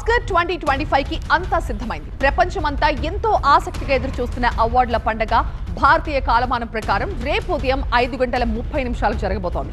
Oscar 2025 కి అంతా సిద్ధమైంది. ప్రపంచమంతా ఎంతో ఆసక్తిగా ఎదురు చూస్తున్న అవార్డుల పండుగ భారతీయ కాలమానం ప్రకారం రేపు ఉదయం 5:30 జరగబోతోంది.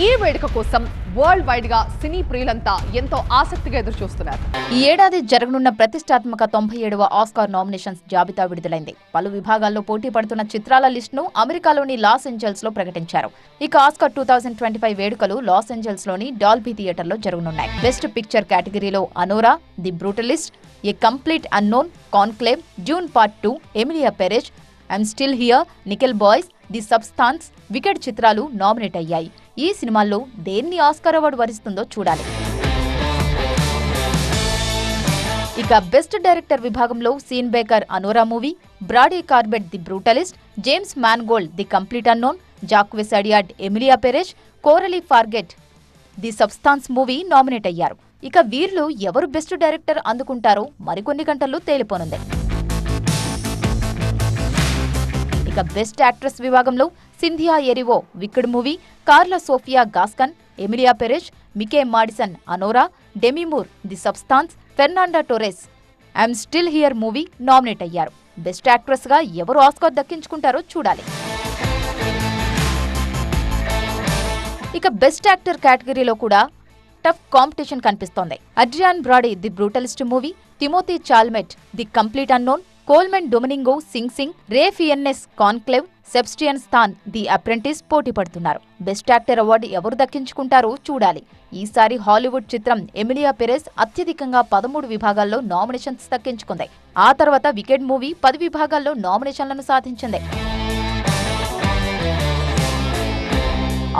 ఈ వేడుక కోసం వరల్డ్ వైడ్ గా సినీ ప్రియులంతా ఎంతో ఆసక్తిగా ఎదురు చూస్తున్నారు. ఈ ఏడాది జరగనున్న ప్రతిష్టాత్మక 97వ ఆస్కార్ నామినేషన్స్ జాబితా విడుదలైంది. పలు విభాగాల్లో పోటీ పడుతున్న చిత్రాల లిస్టును అమెరికాలోని లాస్ ఏంజల్స్ లో ప్రకటించారు. ఇక ఆస్కార్ 2025 వేడుకలు లాస్ ఏంజల్స్ లోని డాల్బీ థియేటర్లో జరగనున్నాయి. బెస్ట్ పిక్చర్ కేటగిరీలో Anora, the Brutalist, a Complete Unknown, Conclave, Dune Part 2, Emilia Perez, I'm Still Here, Nickel Boys, the Substance, Wicked చిత్రాలు నామినేట్ అయ్యాయి. ఈ సినిమాల్లో దేన్ని ఆస్కార్ అవార్డు వరిస్తుందో చూడాలి. ఇక బెస్ట్ డైరెక్టర్ విభాగంలో Sean Baker Anora movie, Brady Corbet the Brutalist, James Mangold the Complete Unknown, Jacques అడియాడ్ Emilia Perez, Coralie Fargeat the Substance movie nominate అయ్యారు. ఇక వీరిలో ఎవరు బెస్ట్ డైరెక్టర్ అందుకుంటారో మరికొన్ని గంటల్లో తేలిపోనుంది. ఇక బెస్ట్ యాక్ట్రెస్ విభాగంలో Cynthia Erivo Wicked movie, Karla Sofia Gascon, Emilia Perez, Mikey Madison Anora, Demi Moore the Substance, Fernanda Torres I'm Still Here movie nominate అయ్యారు. Best actress గా ఎవరు ఆస్కార్ దక్కించుకుంటారో చూడాలి. ఇక బెస్ట్ యాక్టర్ కేటగిరీలో కూడా టఫ్ కాంపిటీషన్ కనిపిస్తోంది. Adrien Brody the Brutalist movie, Timothee Chalamet the Complete Unknown, Colman Domingo Sing Sing, Ralph Fiennes Conclave, Sebastian Stan the Apprentice పోటీ పడుతున్నారు. బెస్ట్ యాక్టర్ అవార్డు ఎవరు దక్కించుకుంటారో చూడాలి. ఈసారి హాలీవుడ్ చిత్రం ఎమిలియా పెరెజ్ అత్యధికంగా 13 విభాగాల్లో నామినేషన్స్ దక్కించుకుంది. ఆ తర్వాత వికెడ్ మూవీ 10 విభాగాల్లో నామినేషన్లను సాధించింది.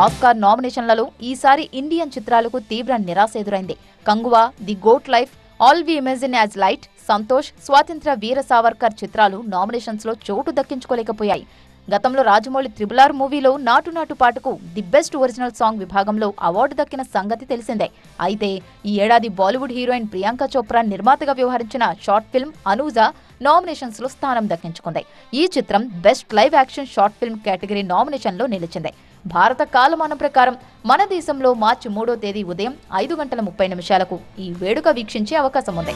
ఆస్కార్ నామినేషన్లలో ఈసారి ఇండియన్ చిత్రాలకు తీవ్ర నిరాశ ఎదురైంది. Kanguva, the goat life, all we imagine as light, Santosh, Swatantrya Veer Savarkar చిత్రాలు నామినేషన్స్ లో చోటు దక్కించుకోలేకపోయాయి. గతంలో రాజమౌళి త్రిబుల్ మూవీలో నాటు నాటు పాటకు ది బెస్ట్ ఒరిజినల్ సాంగ్ విభాగంలో అవార్డు దక్కిన సంగతి తెలిసిందే. అయితే ఈ ఏడాది బాలీవుడ్ హీరోయిన్ ప్రియాంక చోప్రా నిర్మాతగా వ్యవహరించిన షార్ట్ ఫిల్మ్ అనూజా నామినేషన్స్ లో స్థానం దక్కించుకుంది. ఈ చిత్రం best live action short film category nomination లో నిలిచింది. భారత కాలమానం ప్రకారం మన దేశంలో మార్చి 3వ తేదీ ఉదయం 5:30 ఈ వేడుక వీక్షించే అవకాశం ఉంది.